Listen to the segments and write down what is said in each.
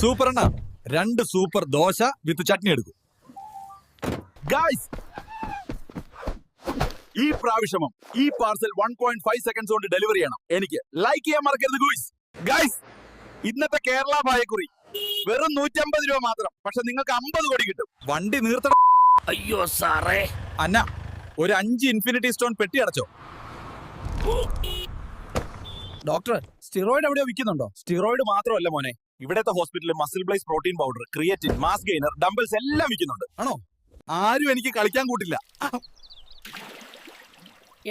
Super അണ്ണ 2 super dosa വിത്ത് ചട്നി എടുക്കും. Guys, ഈ പ്രാവശ്യമം ഈ പാർസൽ 1.5 സെക്കൻഡ്സ് കൊണ്ട് ഡെലിവറി ചെയ്യണം. എനിക്ക് ലൈക്ക് ചെയ്യാൻ മറക്കരുത് ഗായ്സ്. ഇന്നത്തെ കേരള പായക്കുറി വെറും 150 രൂപ മാത്രം. പക്ഷെ നിങ്ങൾക്ക് 50 കോടി കിട്ടും. വണ്ടി നിർത്തണം. അയ്യോ സാറേ. അന്ന ഒരു 5 ഇൻഫിനിറ്റി സ്റ്റോൺ പെട്ടി അടച്ചോ. ഡോക്ടർ, സ്റ്റിറോയിഡ് എവിടെയോ വിൽക്കുന്നുണ്ടോ? സ്റ്റിറോയിഡ് മാത്രമല്ല മോനെ, ഇവിടത്തെ ഹോസ്പിറ്റലിൽ MuscleBlaze protein powder, creatine, mass gainer, dumbbells എല്ലാം വിൽക്കുന്നുണ്ട്. ആണോ? ആരും എനിക്ക് കളിക്കാൻ കൂട്ടില്ല.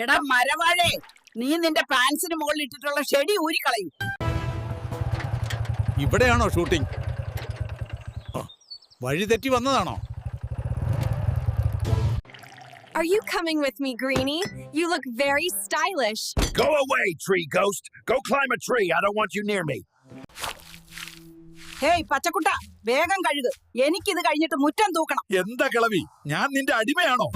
എടാ മരവാഴേ, നീ നിന്റെ പാൻസിന് മുകളിൽ ഇട്ടിട്ടുള്ള ഷെഡി ഊരിക്കളയും. ഇവിടെയാണോ ഷൂട്ടിംഗ്? വഴി തെറ്റി വന്നതാണോ? Are you coming with me, Greenie? You look very stylish. Go away, tree ghost. Go climb a tree. I don't want you near me. Hey പച്ചക്കുട്ട, വേഗം കഴുക്. എനിക്കിത് കഴിഞ്ഞിട്ട് മുറ്റം തൂക്കണം. എന്താ കിളവി, ഞാൻ നിന്റെ അടിമയാണോ?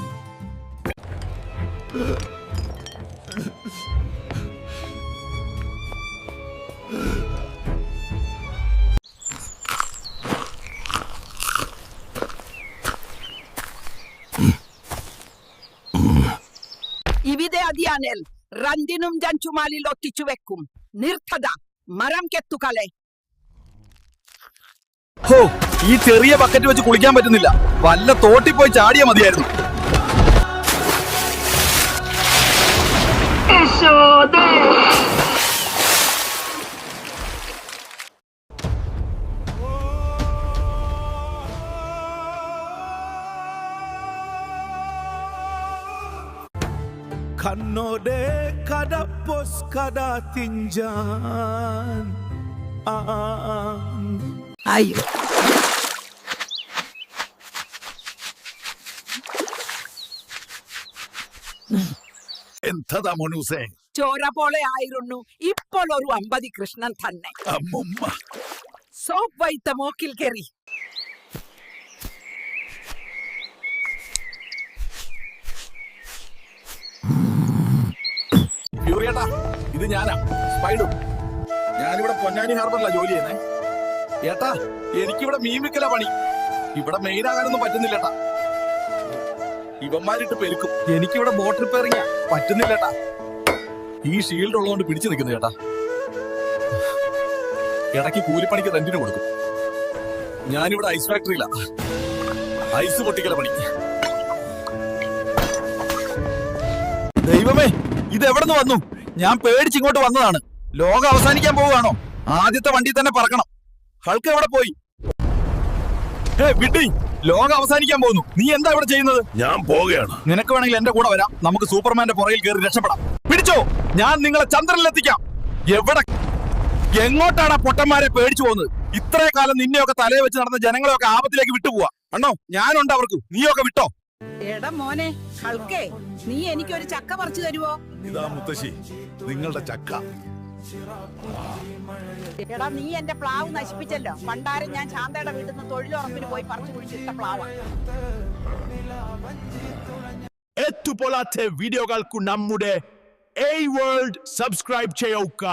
ഇവിതെ അതിയാനേൽ രണ്ടിനും ജഞ്ചുമാലിൽ ഒട്ടിച്ചു വെക്കും. നിർത്തത മരം കെത്തുകളെ. ഹോ, ഈ ചെറിയ ബക്കറ്റ് വെച്ച് കുളിക്കാൻ പറ്റുന്നില്ല. വല്ല തോട്ടി പോയി ചാടിയാ മതിയായിരുന്നു. Kanode kada pos kada tinjan. അയ്യോ, എന്താ മോനൂസേ? ചോര പോലെ ആയിരുന്നു. ഇപ്പോൾ ഒരു 50 കൃഷ്ണൻ തന്നെ. അമ്മുമ്മ, സോപ്പ് വൈത്ത മോക്കിൽ കയറി. ഫ്യൂറിയേട്ടാ, ഇത് ഞാനാ സ്പൈഡു. ഞാനിവിടെ പൊന്നാനി ഹാർബറിലാ ജോലി ചെയ്യുന്നേ. ഏട്ടാ, എനിക്കിവിടെ മീൻ വിക്കല പണി. ഇവിടെ മെയിൻ ആകാനൊന്നും പറ്റുന്നില്ലേട്ടാ. ഇവന്മാരിട്ട് പെരുക്കും. എനിക്കിവിടെ ബോട്ട് റിപ്പയറിംഗ് പറ്റുന്നില്ലേട്ടാ. ഈ ഷീൽഡ് ഉള്ളതുകൊണ്ട് പിടിച്ചു നിൽക്കുന്നു ചേട്ടാ. ഇടയ്ക്ക് കൂലിപ്പണിക്ക് റെന്റിന് കൊടുക്കും. ഞാനിവിടെ ഐസ് ഫാക്ടറിയിലാ, ഐസ് പൊട്ടിക്കല പണി. ദൈവമേ, ഇത് എവിടെ നിന്ന് വന്നു? ഞാൻ പേടിച്ചിങ്ങോട്ട് വന്നതാണ്. ലോകം അവസാനിക്കാൻ പോവുകയാണോ? ആദ്യത്തെ വണ്ടി തന്നെ പറക്കണം. ഹൾക്ക് എവിടെ പോയി? വിട്ടി, ലോകം അവസാനിക്കാൻ പോകുന്നു. നീ എന്താ ഇവിടെ ചെയ്യുന്നത്? ഞാൻ പോവുകയാണ്. നിനക്ക് വേണമെങ്കിൽ എന്റെ കൂടെ വരാം. നമുക്ക് സൂപ്പർമാന്റെ പുറകിൽ കയറി രക്ഷപ്പെടാം. പിടിച്ചോ, ഞാൻ നിങ്ങളെ ചന്ദ്രനിലെത്തിക്കാം. എവിടെ, എങ്ങോട്ടാണ് പൊട്ടന്മാരെ പേടിച്ചു പോകുന്നത്? ഇത്രേ കാലം നിന്നെയൊക്കെ തലയെ വെച്ച് നടന്ന ജനങ്ങളെയൊക്കെ ആപത്തിലേക്ക് വിട്ടുപോവാ. അണ്ണോ, ഞാനുണ്ട് അവർക്ക്. നീയൊക്കെ വിട്ടോ. എടാ മോനെ ഹൾക്കേ, നീ എനിക്കൊരു ചക്ക പറിച്ചു തരുവോ? ഇതാ മുത്തശ്ശി, നിങ്ങളുടെ ചക്ക. എടാ, നീ എന്റെ പ്ലാവ് നശിപ്പിച്ചല്ലോ. പണ്ടാരം ഞാൻ ശാന്തയുടെ വീട്ടിൽ നിന്ന് തൊഴിലുറപ്പിന് പോയി പറിച്ചു കുഴിച്ചിട്ട പ്ലാവാണ്. എത്തുപോലാത്തെ വീഡിയോകൾക്കു നമ്മുടെ A World സബ്സ്ക്രൈബ് ചെയ്യുക.